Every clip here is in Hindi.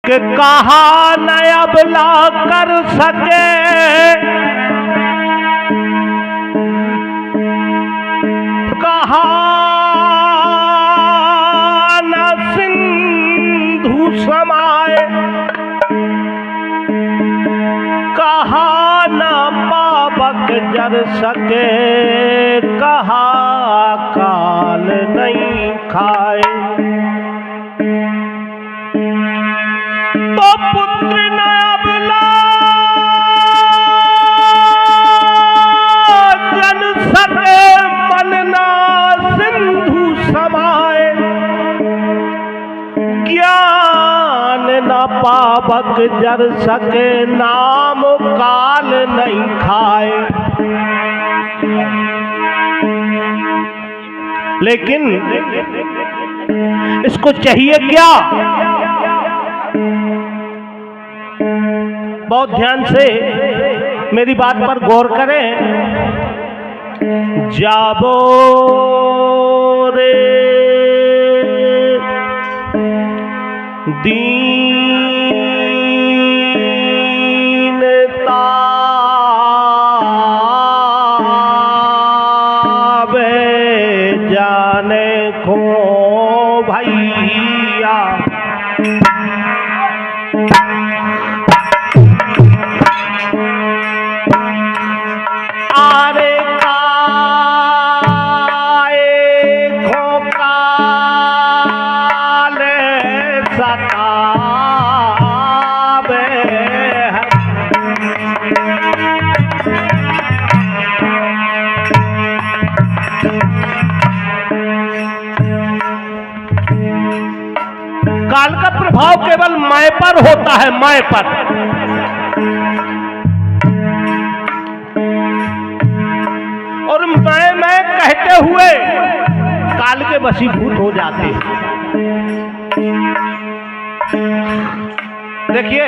कि कहा न अबला कर सके कहा न सिंधु समाए कहा न पावक जर सके कहा काल नहीं खाए। तो पुत्र न अबला जन सके मन ना सिंधु समाए ज्ञान न पावक जर सके नाम काल नहीं खाए। लेकिन इसको चाहिए क्या? बहुत ध्यान से मेरी बात पर गौर करें। जाबो रे दीनता बे जाने को भैया आरे काले सतावे काल का प्रभाव केवल मैं पर होता है, मैं पर। और मैं कहते हुए काल के वशीभूत हो जाते हैं। देखिए,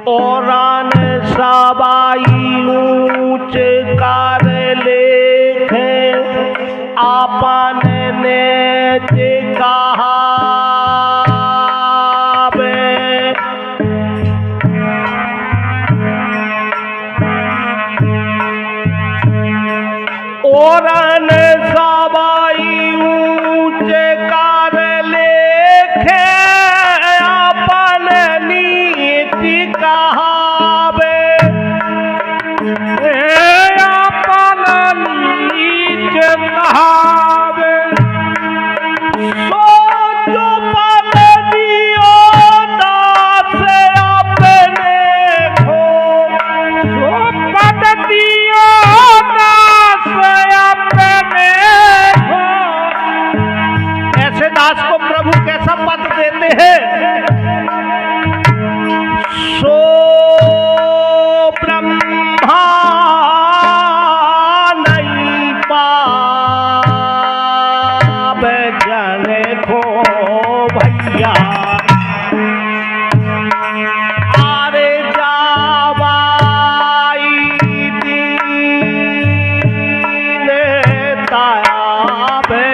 औरान सबाई ऊंच कार लेखे आपन ने कहा औरन सबाई ऊंचे कार लेखे अपन नीति कहावे अपन नीच कहावे सो जो पद दियो दास अपने को सो पद दियो ऐसे दास को प्रभु कैसा पद देते हैं? सो ब्रह्मा नहीं पावे जाने को भैया आरे जावाई दीन तायाबे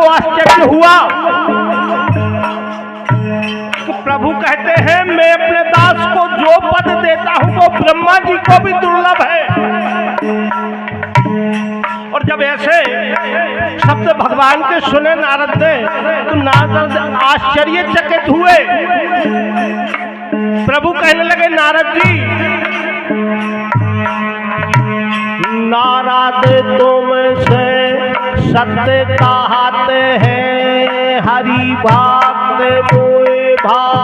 को आश्चर्य हुआ कि प्रभु कहते हैं मैं अपने दास को जो पद देता हूं वो ब्रह्मा जी को भी दुर्लभ है। और जब ऐसे शब्द भगवान के सुने नारद ने तो नारद आश्चर्यचकित हुए। प्रभु कहने लगे नारद जी, नारद तुमसे सत्य कहते हैं हरि भक्त मोए भावे,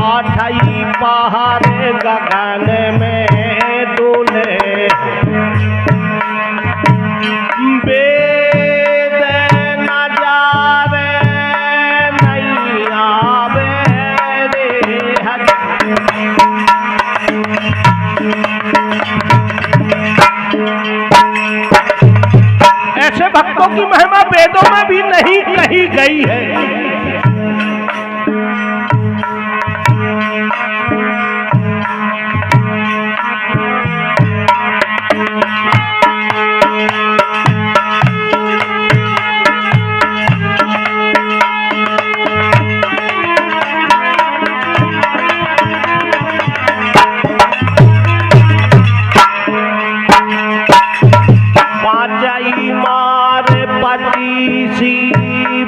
आठई पहाड़ गगन में डोले, वेद न जावे नहीं आवे रे हरि। ऐसे भक्तों की महिमा वेदों में भी नहीं कही गई है।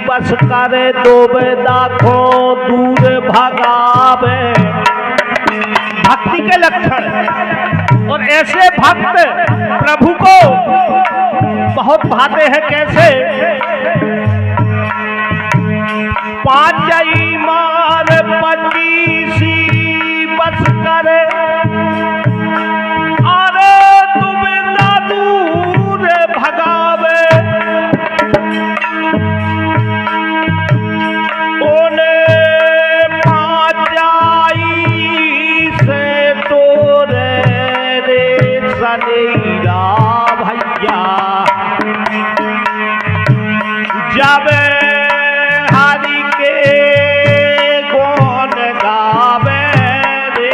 बस करे दोबेदा को दूर भगावे, भक्ति के लक्षण। और ऐसे भक्त प्रभु को बहुत भाते हैं। कैसे? पांचई मार पचीसी बस करे, अरे दुबेदा दूर भगावे, भैया जब हरि के गुण गावे रे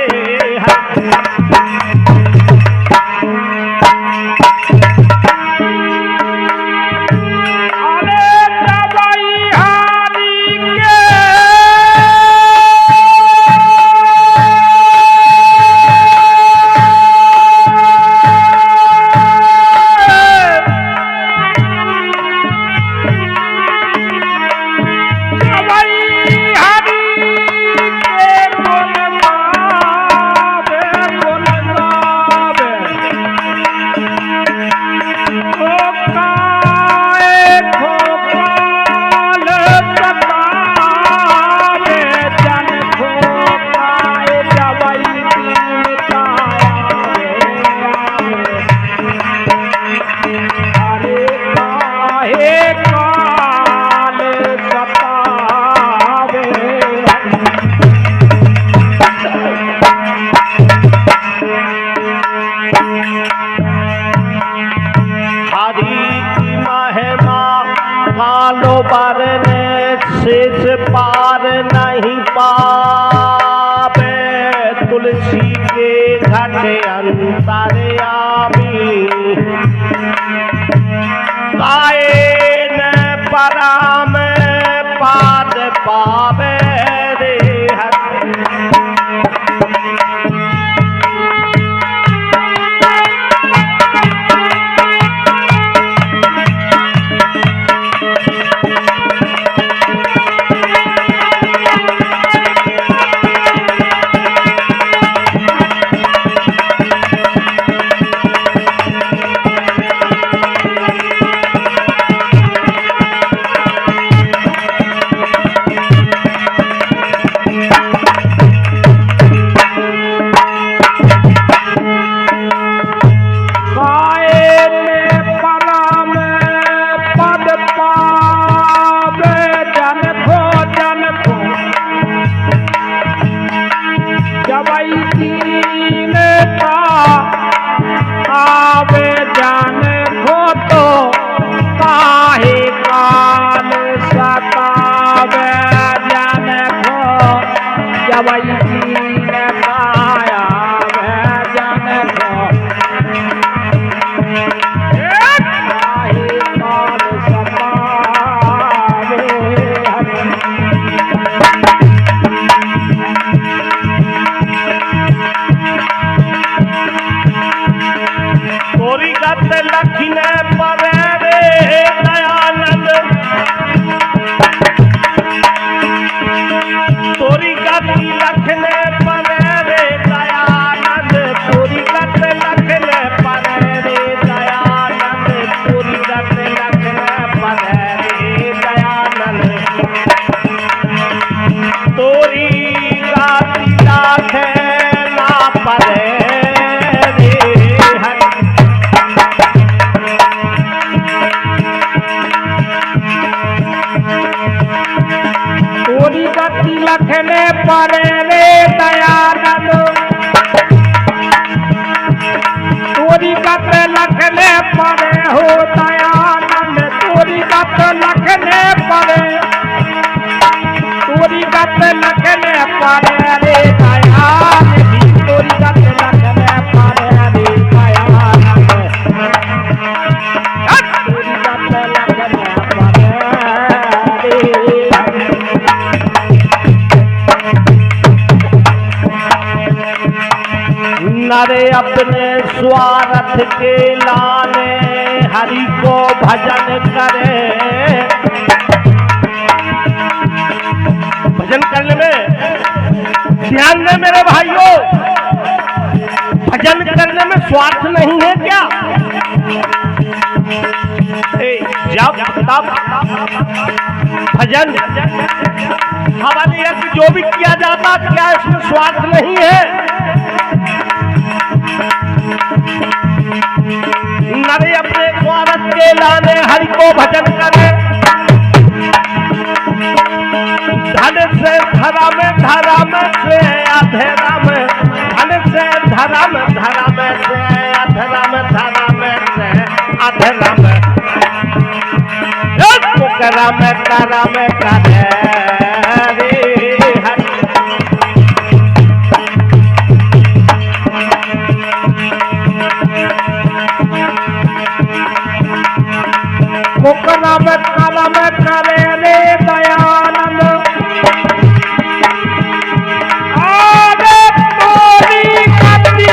शेष पार नहीं पावे, तुलसी के घाटे अंतर्यामी गाए न पराम पाद पावे रे परे रे दयानंद तोरी गत लखने परे हो दयानंद तोरी गत लखने परे तोरी गत लखने परे रे दयानंद तोरी गत लखने परे रे दयानंद तोरी गत लखने परे नरे अपने स्वार्थ के लाने हरि को भजन करे। भजन करने में ध्यान दे मेरे भाइयों, भजन करने में स्वार्थ नहीं है क्या? जब तब भजन हमारे यह जो भी किया जाता क्या इसमें स्वार्थ नहीं है? नरे अपने स्वार्थ के लाने हरि को भजन करे। धन से धर्म धर्म से अधर्म धन से धर्म धर्म से अधर्म धर्म से अधर्म करम करम करे करम करम करे रे दयानंद आगे तोरी गति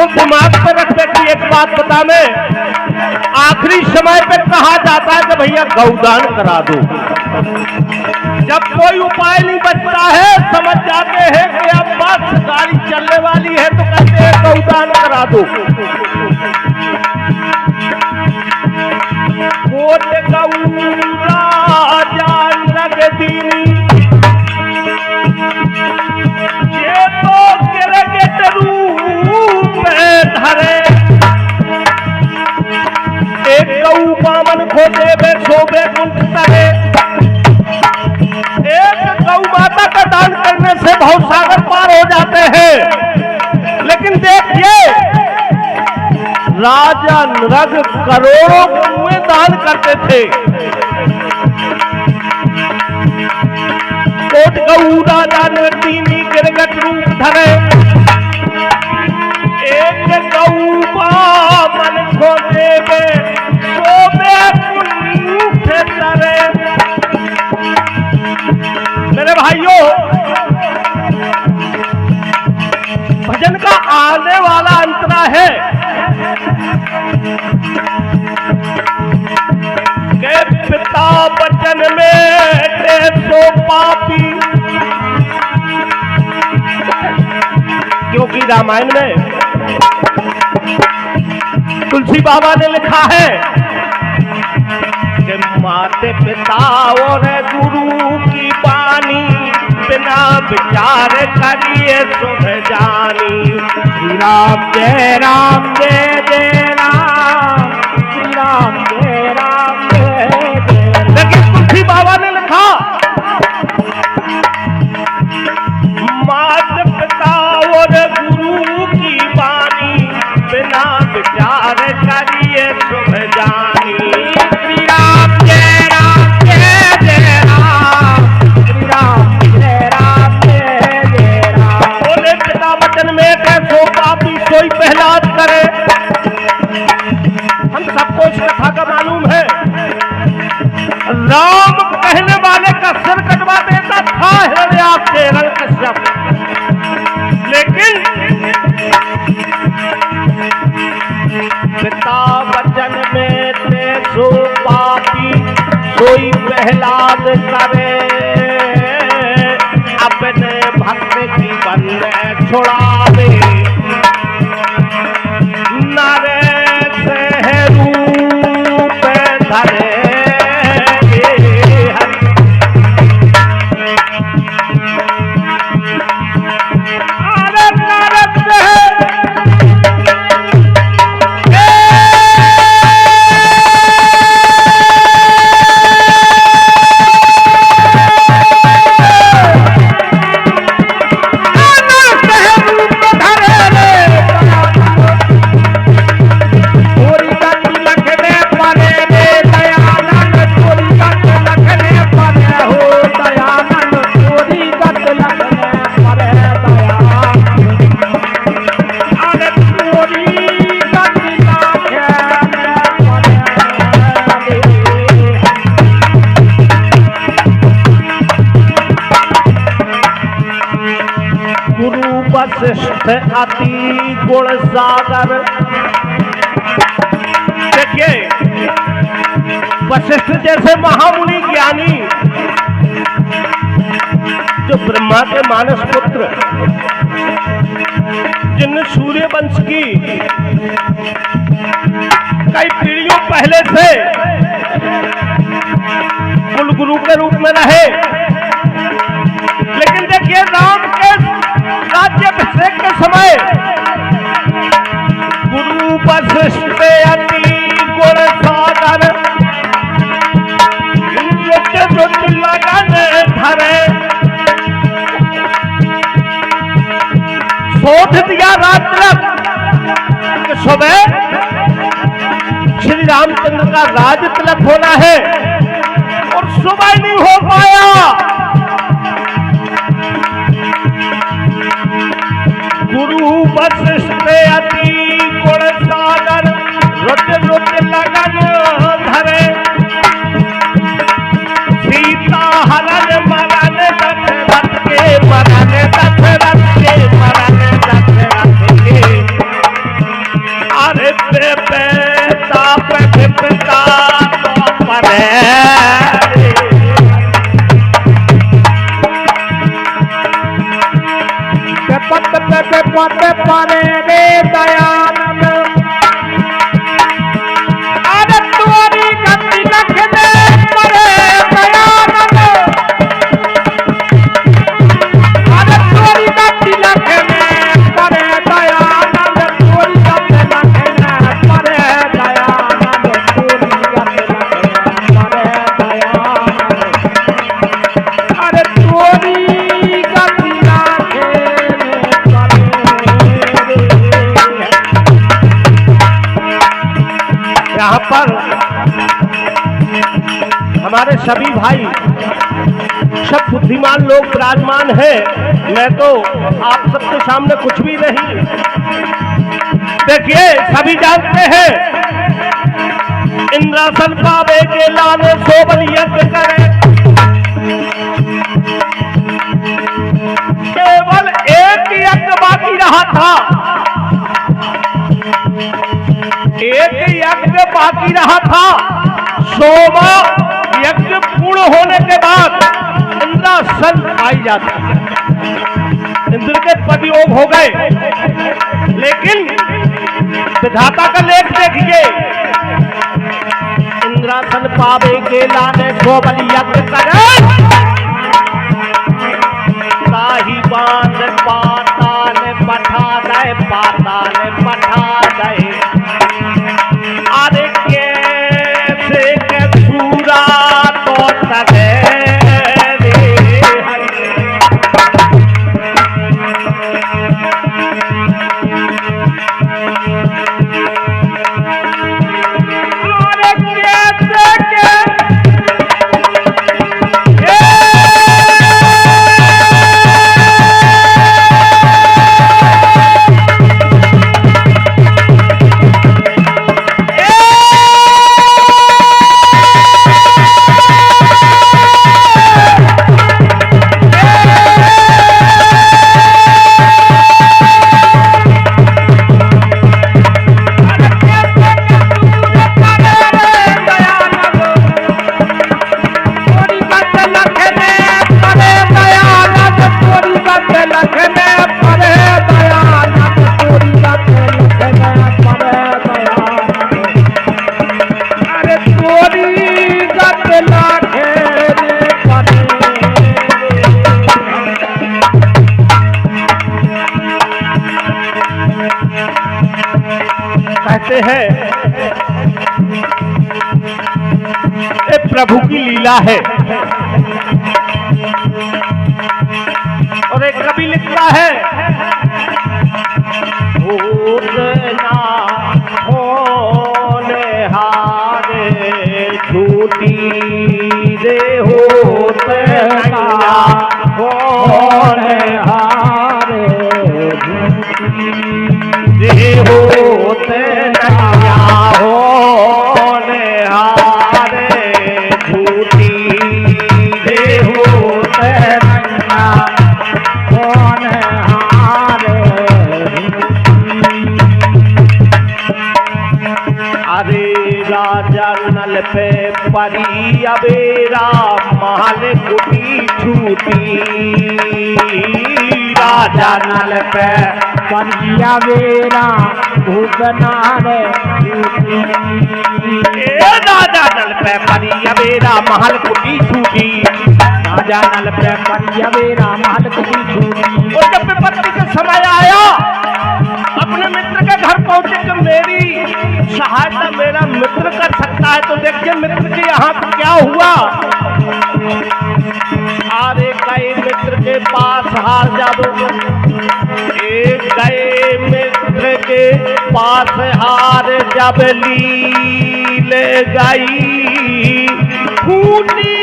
दिमाग पर रखने की एक बात बता मैं, आखिरी समय पे कहा जाता है कि भैया गौदान करा दो। जब कोई उपाय नहीं बचता है, समझ जाते हैं कि अब बस गाड़ी चलने वाली है तो कहते हैं गौदान करा दो। कोट गौरा जान लग दीनी ये तो गिरगिट रूप धरे एक गौ बामन को देवे शोभे कुंठ करे। एक गौ माता का दान करने से बहुत सागर पार हो जाते हैं। लेकिन देखिए राजा नृग करोड़ों कुएं दान करते थे। कोट गौरा जान दीनी गिरगिट रूप धरे एक गौ बामन को देवे शोभे कुंठ करे। मेरे भाइयों, भजन का आने वाला अंतरा है के पिता वचन में सो पापी, क्योंकि रामायण में तुलसी बाबा ने लिखा है कि माते पिता और गुरु की बानी बिना विचार करिए सुध जानी। श्री राम जय जय राम, श्री राम जय जय। लेकिन तुलसी बाबा ने लिखा माता पिता और गुरु की बानी बिना विचार करिए सुध जानी। श्री राम जय जय राम, श्री राम जय राम। बोले पिता वचन में कैसो पापी सोई पहलाद करे। हम सबको इस कथा का मालूम है, राम कहने वाले का सिर कटवा देता था हिरण्याक्ष हिरण्यकश्यप, लेकिन पिता वचन में ते सो पापी सोई प्रहलाद करे, अपने भक्त जीवन छुड़ावे, नरे से रूप धरे। वशिष्ठ अति गुण सागर। देखिए वशिष्ठ जैसे महामुनि ज्ञानी जो ब्रह्मा के मानस पुत्र, जिन सूर्य वंश की कई पीढ़ियों पहले से कुल गुरु के रूप में रहे, लेकिन देखिए राम के राज्याभिषेक के समय गुरु वशिष्ठ अति गुण सागर, रुच लगन धरे, सोच दिया रात्र सुबह श्री रामचंद्र का राज तिलक होना है और सुबह नहीं हो पाया। गुरु वशिष्ठ अति गुण सागर, रुच रुच लगन धरे, सीता हरण मरन दशरथ के, मरन दशरथ के, मरन दशरथ के, अरे पिता पिता तो परे, पत परे रे दयानंद, अरे तुअरी गति लख दे परे दयानंद, अरे तुअरी गति लख दे परे दयानंद, तुअरी गति लख दे परे दयानंद, तुअरी गति लख दे परे दयानंद, अरे तुअरी गति यहाँ पर हमारे सभी भाई सब बुद्धिमान लोग विराजमान हैं। मैं तो आप सबके सामने कुछ भी नहीं। देखिए सभी जानते हैं इंद्रासन पावे के लाने सो बलि यज्ञ करे, केवल एक यज्ञ बाकी रहा था, एक यज्ञ बाकी रहा था। 100वां यज्ञ पूर्ण होने के बाद इंद्रासन पाई जाती है, इंद्र के पदयोग हो गए। लेकिन विधाता का लेख देखिए, इंद्रासन पावे के लाने 100 बलि यज्ञ करे, ताही बांध पाताल पठा गए, पाताल पठा गए, अरे कैसे के सूरा तो तरे अरे कैसे के है ये प्रभु की लीला है। और एक कवि लिखता है भूतना होने हारे झूठी रे होते होने हारे रे होते होने हारे झूठी रे होते होने हारे। अरे राजा नल पे परी अबेरा महल कुटी छूटी राजा नल पे परी अबेरा भूखना रे राजा नल पे परी अबेरा महल कुटी छूटी राजा नल पे परी अबेरा महल कुटी छूटी। और जब विपत्ति का समय आया अपने मित्र के घर पहुंचे कि मेरी सहायता मेरा मित्र कर सकता है, तो देखिए मित्र के यहाँ क्या हुआ। अरे गए मित्र के पास हार जाओ एक गए मित्र के पास हार जब ली ले गई फूटी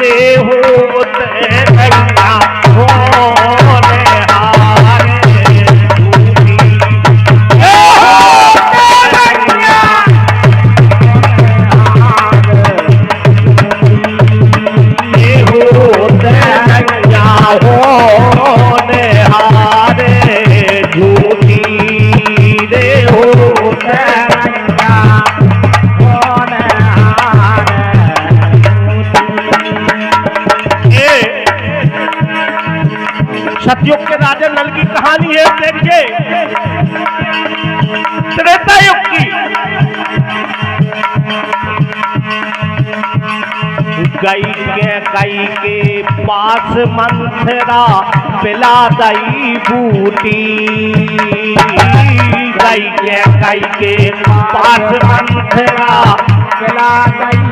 रे होते गंगा होने हारे होने हारे झूठी रे होते होने हारे। सतयुग के राजा नल की कहानी है, देखिए त्रेता युग की। गई के पास मंथरा पिला दई बूटी गई के पास मंथरा पिला दई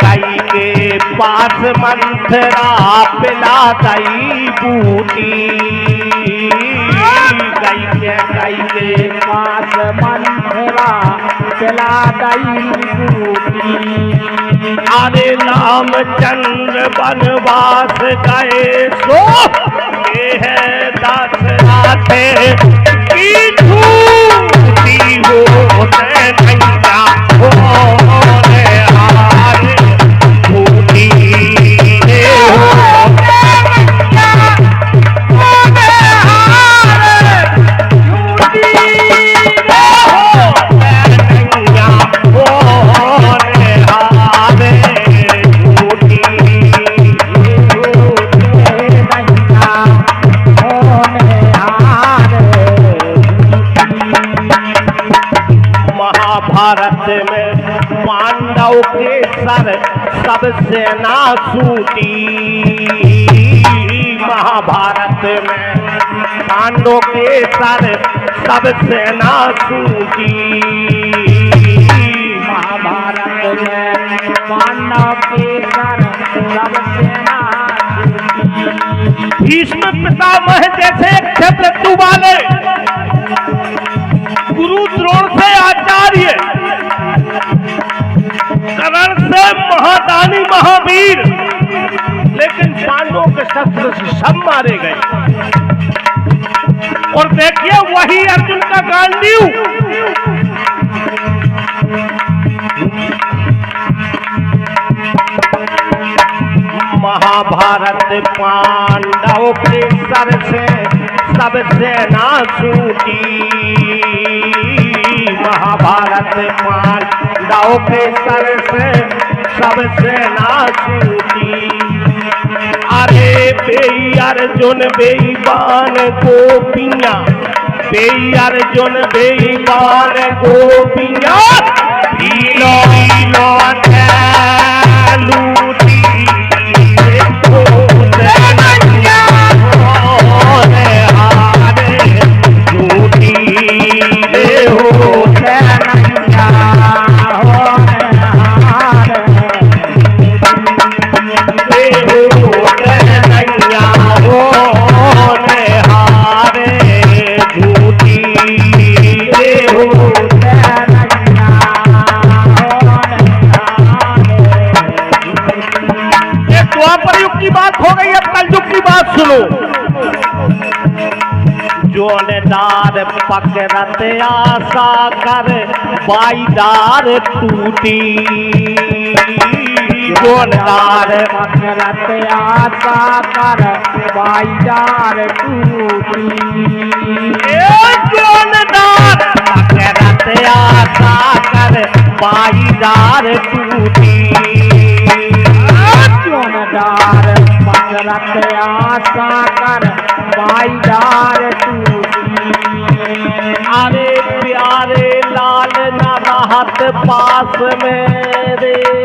गई के पास मंथरा पिला दई बूटी गई के पास मंथरा पिला दई बूटी। अरे रामचंद्र वनवास गए सो ये है दशरथ की झूठी होते नैया होने हारे झूठी होते नैया होने हारे झूठी होने हारे झूठी होने हारे। महाभारत में पांडव के सर सब सेना छूटी महाभारत में पांडव के सर सब सेना छूटी महाभारत में पांडव के सर सब सेना छूटी। भीष्म पितामह जैसे क्षत्रु वाले गुरु द्रोण से आचार्य कर्ण से महादानी महावीर, लेकिन पांडवों के शस्त्र से सब मारे गए। और देखिए वही अर्जुन का गांडीव महाभारत पांडव के सर से सब सेना छूटी महाभारत पांडव के सर से सब सेना छूटी। अरे बेई अर्जुन बेईमान गोपियां बेई अर्जुन बेईमान गोपियां लीलो लीलो लूटी होने हारे जोनदार पकड़त आशा कर बाईदार टूटी जोनदार पकड़त आशा कर बाईदार टूटी जोनदार पकड़त आशा कर बाईदार टूटी जोनदार पकड़त आशा कर बाईदार टूटी अरे प्यारे लाल न रहत पास में रे